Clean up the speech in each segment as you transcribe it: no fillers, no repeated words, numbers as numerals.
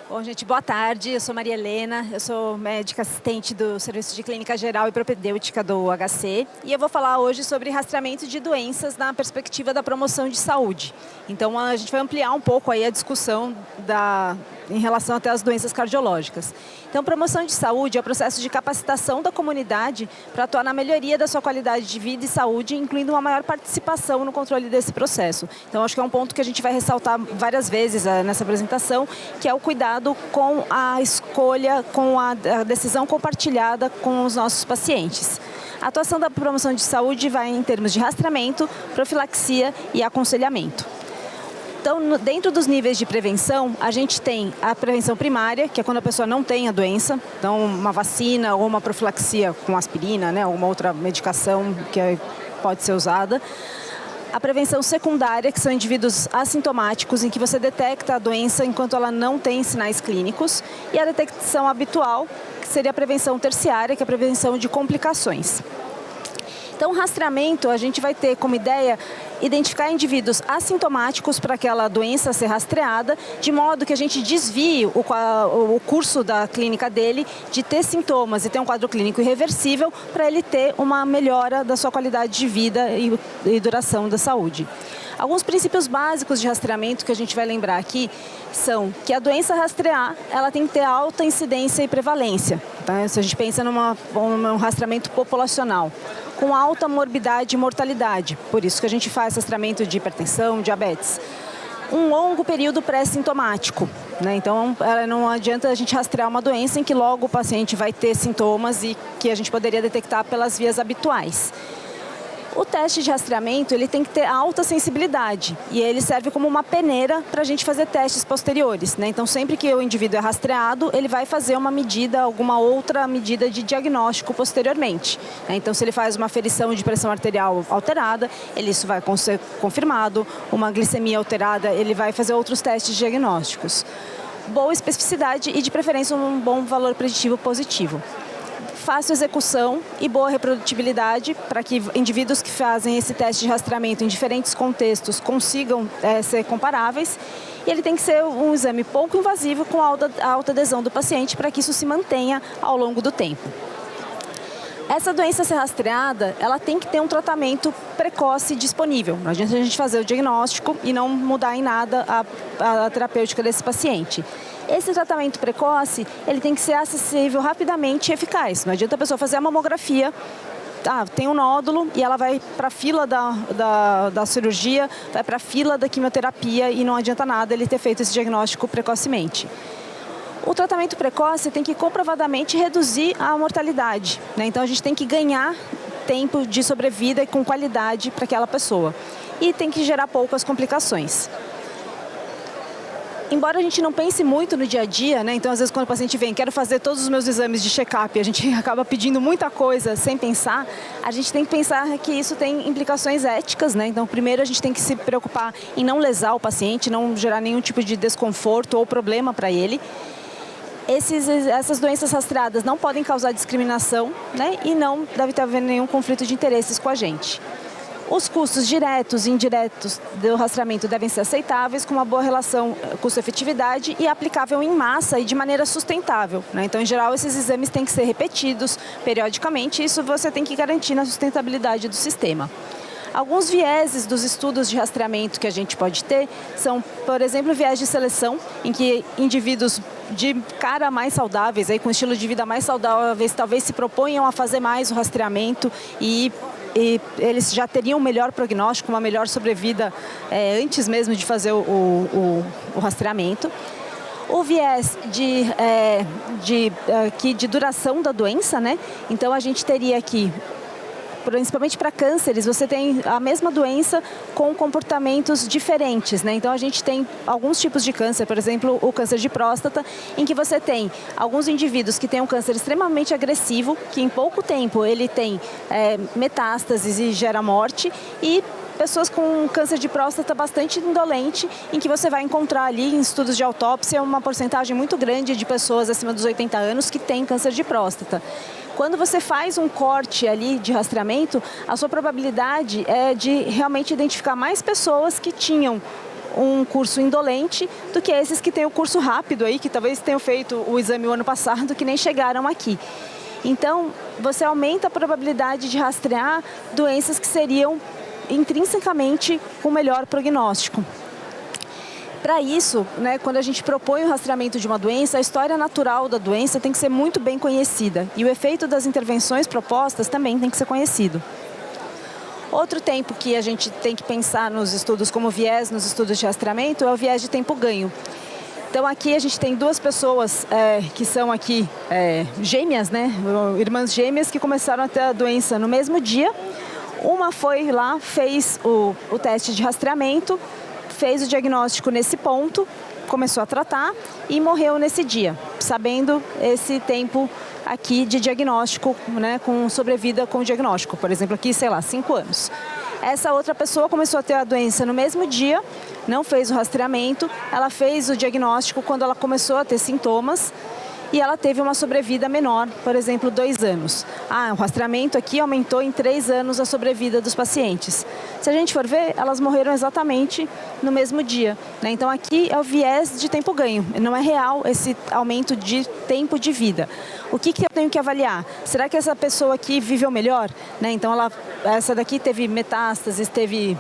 Bom, gente, boa tarde. Eu sou Maria Helena, eu sou médica assistente do Serviço de Clínica Geral e Propedêutica do HC e eu vou falar hoje sobre rastreamento de doenças na perspectiva da promoção de saúde. Então, a gente vai ampliar um pouco aí a discussão em relação até às doenças cardiológicas. Então, promoção de saúde é o processo de capacitação da comunidade para atuar na melhoria da sua qualidade de vida e saúde, incluindo uma maior participação no controle desse processo. Então, acho que é um ponto que a gente vai ressaltar várias vezes nessa apresentação, que é o cuidado com a escolha, com a decisão compartilhada com os nossos pacientes. A atuação da promoção de saúde vai em termos de rastreamento, profilaxia e aconselhamento. Então, dentro dos níveis de prevenção, a gente tem a prevenção primária, que é quando a pessoa não tem a doença, então uma vacina ou uma profilaxia com aspirina, né, ou uma outra medicação que pode ser usada. A prevenção secundária, que são indivíduos assintomáticos, em que você detecta a doença enquanto ela não tem sinais clínicos. E a detecção habitual, que seria a prevenção terciária, que é a prevenção de complicações. Então, o rastreamento, a gente vai ter como ideia identificar indivíduos assintomáticos para aquela doença ser rastreada, de modo que a gente desvie o curso da clínica dele de ter sintomas e ter um quadro clínico irreversível para ele ter uma melhora da sua qualidade de vida e duração da saúde. Alguns princípios básicos de rastreamento que a gente vai lembrar aqui são que a doença rastrear, ela tem que ter alta incidência e prevalência. Tá? Se a gente pensa num rastreamento populacional, com alta morbidade e mortalidade. Por isso que a gente faz rastreamento de hipertensão, diabetes. Um longo período pré-sintomático, né? Então, não adianta a gente rastrear uma doença em que logo o paciente vai ter sintomas e que a gente poderia detectar pelas vias habituais. O teste de rastreamento, ele tem que ter alta sensibilidade e ele serve como uma peneira para a gente fazer testes posteriores, né? Então, sempre que o indivíduo é rastreado, ele vai fazer uma medida, alguma outra medida de diagnóstico posteriormente, né? Então, se ele faz uma aferição de pressão arterial alterada, isso vai ser confirmado. Uma glicemia alterada, ele vai fazer outros testes diagnósticos. Boa especificidade e, de preferência, um bom valor preditivo positivo. Fácil execução e boa reprodutibilidade para que indivíduos que fazem esse teste de rastreamento em diferentes contextos consigam ser comparáveis. E ele tem que ser um exame pouco invasivo com alta adesão do paciente para que isso se mantenha ao longo do tempo. Essa doença ser rastreada, ela tem que ter um tratamento precoce disponível. Não adianta a gente fazer o diagnóstico e não mudar em nada a terapêutica desse paciente. Esse tratamento precoce, ele tem que ser acessível rapidamente e eficaz. Não adianta a pessoa fazer a mamografia, tem um nódulo e ela vai para a fila da cirurgia, vai para a fila da quimioterapia e não adianta nada ele ter feito esse diagnóstico precocemente. O tratamento precoce tem que comprovadamente reduzir a mortalidade, né? Então, a gente tem que ganhar tempo de sobrevida com qualidade para aquela pessoa. E tem que gerar poucas complicações. Embora a gente não pense muito no dia a dia, né? Então, às vezes, quando o paciente vem, quero fazer todos os meus exames de check-up, a gente acaba pedindo muita coisa sem pensar, a gente tem que pensar que isso tem implicações éticas, né? Então, primeiro, a gente tem que se preocupar em não lesar o paciente, não gerar nenhum tipo de desconforto ou problema para ele. Essas doenças rastreadas não podem causar discriminação, né? E não deve haver nenhum conflito de interesses com a gente. Os custos diretos e indiretos do rastreamento devem ser aceitáveis, com uma boa relação custo-efetividade e aplicável em massa e de maneira sustentável, né? Então, em geral, esses exames têm que ser repetidos periodicamente e isso você tem que garantir na sustentabilidade do sistema. Alguns vieses dos estudos de rastreamento que a gente pode ter são, por exemplo, o viés de seleção, em que indivíduos de cara mais saudáveis, com estilo de vida mais saudáveis, talvez se proponham a fazer mais o rastreamento e eles já teriam um melhor prognóstico, uma melhor sobrevida antes mesmo de fazer o rastreamento. O viés de duração da doença, né? Então, a gente teria aqui, principalmente para cânceres, você tem a mesma doença com comportamentos diferentes, né? Então, a gente tem alguns tipos de câncer, por exemplo, o câncer de próstata, em que você tem alguns indivíduos que têm um câncer extremamente agressivo, que em pouco tempo ele tem metástases e gera morte, e pessoas com câncer de próstata bastante indolente, em que você vai encontrar ali em estudos de autópsia uma porcentagem muito grande de pessoas acima dos 80 anos que têm câncer de próstata. Quando você faz um corte ali de rastreamento, a sua probabilidade é de realmente identificar mais pessoas que tinham um curso indolente do que esses que têm o curso rápido aí, que talvez tenham feito o exame o ano passado, que nem chegaram aqui. Então, você aumenta a probabilidade de rastrear doenças que seriam intrinsecamente com melhor prognóstico. Para isso, né, quando a gente propõe o rastreamento de uma doença, a história natural da doença tem que ser muito bem conhecida e o efeito das intervenções propostas também tem que ser conhecido. Outro tempo que a gente tem que pensar nos estudos como viés, nos estudos de rastreamento, é o viés de tempo ganho. Então aqui a gente tem duas pessoas que são aqui gêmeas, né, irmãs gêmeas que começaram a ter a doença no mesmo dia. Uma foi lá, fez o teste de rastreamento, fez o diagnóstico nesse ponto, começou a tratar e morreu nesse dia, sabendo esse tempo aqui de diagnóstico, né, com sobrevida com diagnóstico. Por exemplo, aqui, sei lá, 5 anos. Essa outra pessoa começou a ter a doença no mesmo dia, não fez o rastreamento, ela fez o diagnóstico quando ela começou a ter sintomas e ela teve uma sobrevida menor, por exemplo, 2 anos. O rastreamento aqui aumentou em 3 anos a sobrevida dos pacientes. Se a gente for ver, elas morreram exatamente no mesmo dia, né? Então aqui é o viés de tempo ganho, não é real esse aumento de tempo de vida. O que eu tenho que avaliar? Será que essa pessoa aqui viveu melhor? Né? Então essa daqui teve metástases, teve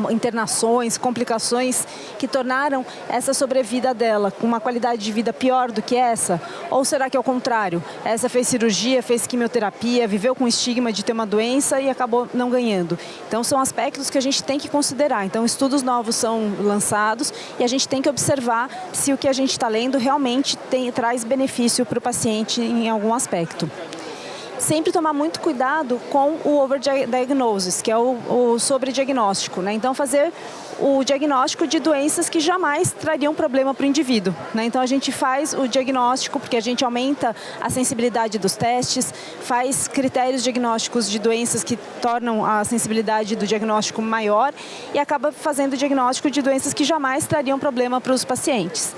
internações, complicações que tornaram essa sobrevida dela com uma qualidade de vida pior do que essa? Ou será que é o contrário? Essa fez cirurgia, fez quimioterapia, viveu com o estigma de ter uma doença e acabou não ganhando. Então são aspectos que a gente tem que considerar. Então estudos novos são lançados e a gente tem que observar se o que a gente está lendo realmente traz benefício para o paciente em algum aspecto. Sempre tomar muito cuidado com o overdiagnosis, que é o sobrediagnóstico, né? Então, fazer o diagnóstico de doenças que jamais trariam problema para o indivíduo, né? Então, a gente faz o diagnóstico porque a gente aumenta a sensibilidade dos testes, faz critérios diagnósticos de doenças que tornam a sensibilidade do diagnóstico maior e acaba fazendo o diagnóstico de doenças que jamais trariam problema para os pacientes.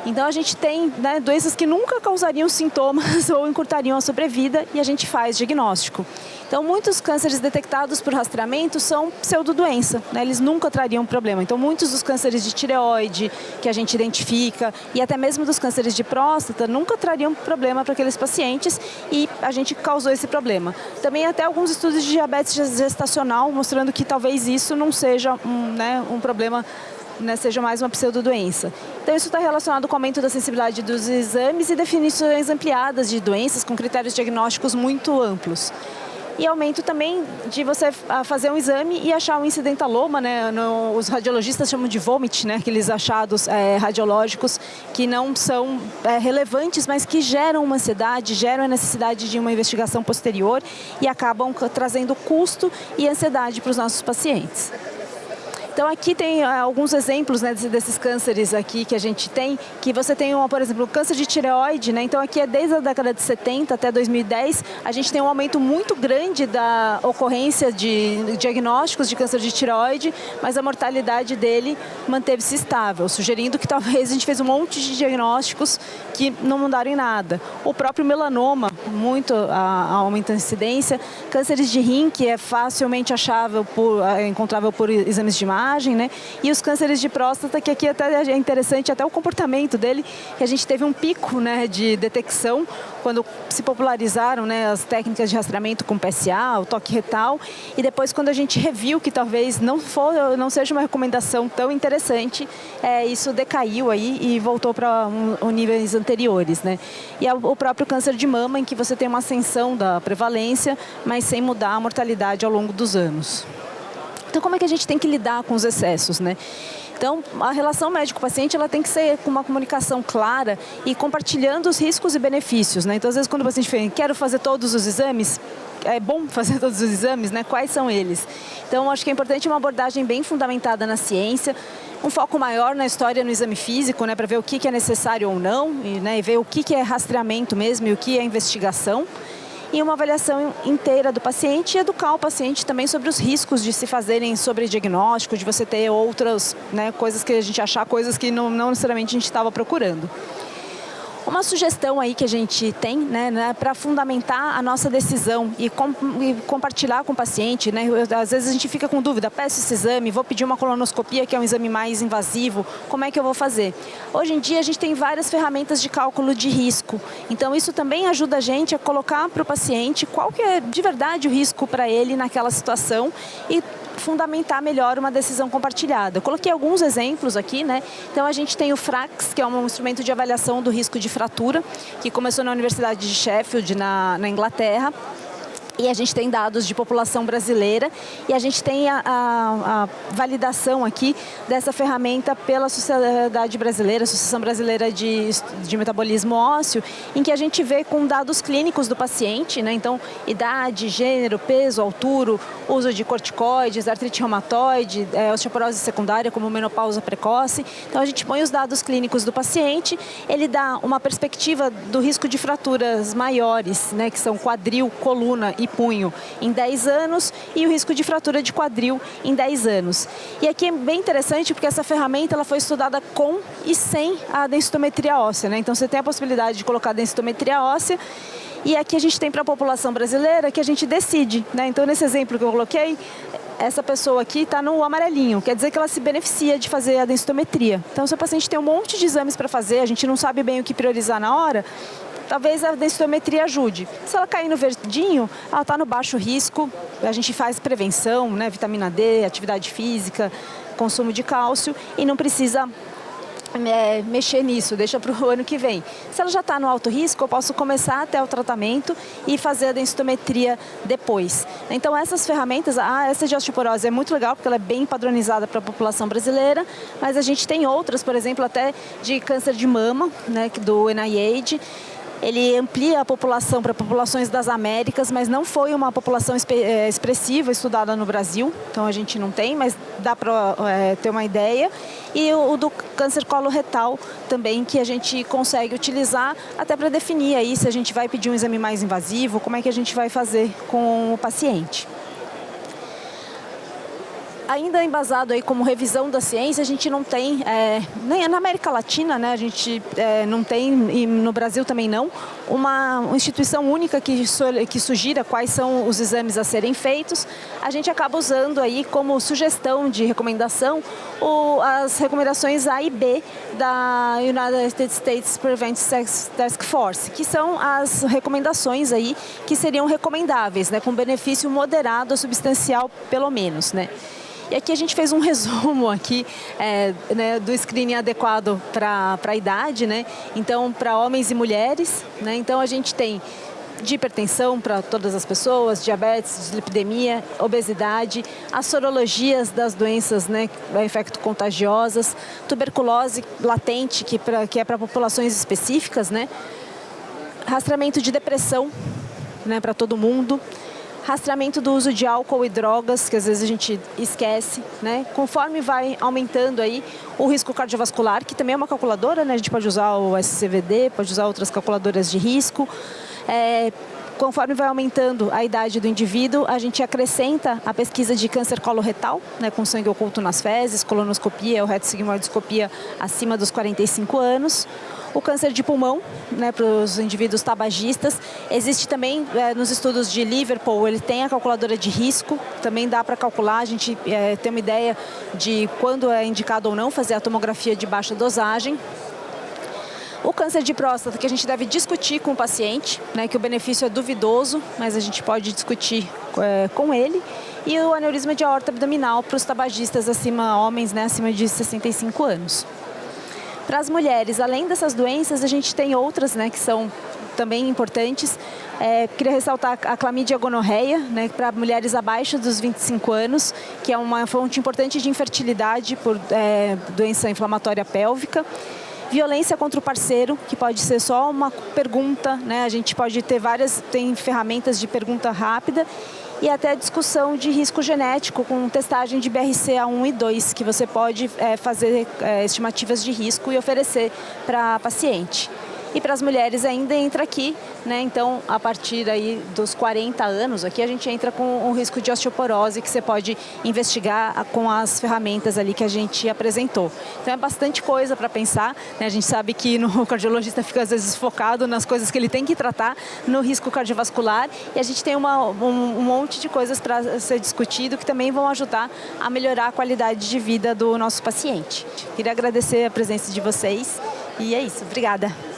Então, a gente tem, né, doenças que nunca causariam sintomas ou encurtariam a sobrevida e a gente faz diagnóstico. Então, muitos cânceres detectados por rastreamento são pseudodoença, né? Eles nunca trariam problema. Então, muitos dos cânceres de tireoide que a gente identifica e até mesmo dos cânceres de próstata nunca trariam problema para aqueles pacientes e a gente causou esse problema. Também até alguns estudos de diabetes gestacional mostrando que talvez isso não seja um problema, né, seja mais uma pseudodoença. Então, isso está relacionado com o aumento da sensibilidade dos exames e definições ampliadas de doenças com critérios diagnósticos muito amplos. E aumento também de você fazer um exame e achar um incidentaloma, né? Os radiologistas chamam de vomit, né? Aqueles achados radiológicos que não são relevantes, mas que geram uma ansiedade, geram a necessidade de uma investigação posterior e acabam trazendo custo e ansiedade para os nossos pacientes. Então, aqui tem alguns exemplos, né, desses cânceres aqui que a gente tem, que você tem, por exemplo, o câncer de tireoide, né? Então, aqui é desde a década de 70 até 2010, a gente tem um aumento muito grande da ocorrência de diagnósticos de câncer de tireoide, mas a mortalidade dele manteve-se estável, sugerindo que talvez a gente fez um monte de diagnósticos que não mudaram em nada. O próprio melanoma, muito aumenta a incidência, cânceres de rim, que é facilmente encontrável por exames de imagem, né? E os cânceres de próstata, que aqui até é interessante, até o comportamento dele, que a gente teve um pico, né, de detecção quando se popularizaram, né, as técnicas de rastreamento com PSA, o toque retal, e depois quando a gente reviu que talvez não seja uma recomendação tão interessante, isso decaiu aí e voltou para níveis anteriores, né? E é o próprio câncer de mama, em que você tem uma ascensão da prevalência, mas sem mudar a mortalidade ao longo dos anos. Então, como é que a gente tem que lidar com os excessos, né? Então, a relação médico-paciente ela tem que ser com uma comunicação clara e compartilhando os riscos e benefícios, né? Então, às vezes, quando o paciente fala, quero fazer todos os exames, é bom fazer todos os exames, né? Quais são eles? Então, acho que é importante uma abordagem bem fundamentada na ciência, um foco maior na história no exame físico, né? Para ver o que é necessário ou não, e ver o que é rastreamento mesmo e o que é investigação. E uma avaliação inteira do paciente e educar o paciente também sobre os riscos de se fazerem sobrediagnóstico, de você ter outras, né, coisas que a gente achar, coisas que não necessariamente a gente estava procurando. Uma sugestão aí que a gente tem, né, para fundamentar a nossa decisão e compartilhar com o paciente, né, às vezes a gente fica com dúvida, peço esse exame, vou pedir uma colonoscopia, que é um exame mais invasivo, como é que eu vou fazer? Hoje em dia a gente tem várias ferramentas de cálculo de risco, então isso também ajuda a gente a colocar para o paciente qual que é de verdade o risco para ele naquela situação e fundamentar melhor uma decisão compartilhada. Eu coloquei alguns exemplos aqui, né? Então a gente tem o FRAX, que é um instrumento de avaliação do risco de fratura, que começou na Universidade de Sheffield, na Inglaterra. E a gente tem dados de população brasileira e a gente tem a validação aqui dessa ferramenta pela Sociedade Brasileira, Associação Brasileira de Metabolismo Ósseo, em que a gente vê com dados clínicos do paciente, né? Então, idade, gênero, peso, altura, uso de corticoides, artrite reumatoide, osteoporose secundária, como menopausa precoce. Então, a gente põe os dados clínicos do paciente, ele dá uma perspectiva do risco de fraturas maiores, né? Que são quadril, coluna e punho em 10 anos e o risco de fratura de quadril em 10 anos. E aqui é bem interessante porque essa ferramenta ela foi estudada com e sem a densitometria óssea, né? Então você tem a possibilidade de colocar a densitometria óssea e aqui a gente tem para a população brasileira que a gente decide, né? Então nesse exemplo que eu coloquei, essa pessoa aqui está no amarelinho, quer dizer que ela se beneficia de fazer a densitometria. Então se o paciente tem um monte de exames para fazer, a gente não sabe bem o que priorizar na hora, talvez a densitometria ajude. Se ela cair no verdinho, ela está no baixo risco, a gente faz prevenção, né, vitamina D, atividade física, consumo de cálcio e não precisa mexer nisso, deixa para o ano que vem. Se ela já está no alto risco, eu posso começar até o tratamento e fazer a densitometria depois. Então essas ferramentas, essa de osteoporose é muito legal porque ela é bem padronizada para a população brasileira, mas a gente tem outras, por exemplo, até de câncer de mama, né, do NIH. Ele amplia a população para populações das Américas, mas não foi uma população expressiva estudada no Brasil, então a gente não tem, mas dá para ter uma ideia. E o do câncer coloretal também, que a gente consegue utilizar até para definir aí se a gente vai pedir um exame mais invasivo, como é que a gente vai fazer com o paciente. Ainda embasado aí como revisão da ciência, a gente não tem, nem na América Latina, né, a gente não tem, e no Brasil também não, uma instituição única que sugira quais são os exames a serem feitos. A gente acaba usando aí como sugestão de recomendação as recomendações A e B da United States Preventive Sex Task Force, que são as recomendações aí que seriam recomendáveis, né, com benefício moderado ou substancial pelo menos, né. E aqui a gente fez um resumo aqui, né, do screening adequado para a idade, né? Então, para homens e mulheres, né? Então, a gente tem de hipertensão para todas as pessoas, diabetes, dislipidemia, obesidade, as sorologias das doenças, né, infecto-contagiosas, tuberculose latente, que é para populações específicas, né? Rastreamento de depressão, né, para todo mundo. Rastreamento do uso de álcool e drogas, que às vezes a gente esquece, né? Conforme vai aumentando aí o risco cardiovascular, que também é uma calculadora, né? A gente pode usar o SCVD, pode usar outras calculadoras de risco. Conforme vai aumentando a idade do indivíduo, a gente acrescenta a pesquisa de câncer coloretal, né, com sangue oculto nas fezes, colonoscopia ou retossigmoidoscopia acima dos 45 anos. O câncer de pulmão, né, para os indivíduos tabagistas. Existe também, nos estudos de Liverpool, ele tem a calculadora de risco, também dá para calcular, a gente tem uma ideia de quando é indicado ou não fazer a tomografia de baixa dosagem. O câncer de próstata, que a gente deve discutir com o paciente, né, que o benefício é duvidoso, mas a gente pode discutir com ele. E o aneurisma de aorta abdominal para os tabagistas homens, né, acima de 65 anos. Para as mulheres, além dessas doenças, a gente tem outras, né, que são também importantes. Queria ressaltar a clamídia gonorreia, né, para mulheres abaixo dos 25 anos, que é uma fonte importante de infertilidade por doença inflamatória pélvica. Violência contra o parceiro, que pode ser só uma pergunta, né? A gente pode ter tem ferramentas de pergunta rápida e até discussão de risco genético com testagem de BRCA1 e 2, que você pode fazer estimativas de risco e oferecer para paciente. E para as mulheres ainda entra aqui, né? Então, a partir aí dos 40 anos, aqui a gente entra com o risco de osteoporose, que você pode investigar com as ferramentas ali que a gente apresentou. Então, é bastante coisa para pensar, né? A gente sabe que o cardiologista fica às vezes focado nas coisas que ele tem que tratar, no risco cardiovascular, e a gente tem um monte de coisas para ser discutido que também vão ajudar a melhorar a qualidade de vida do nosso paciente. Queria agradecer a presença de vocês e é isso. Obrigada.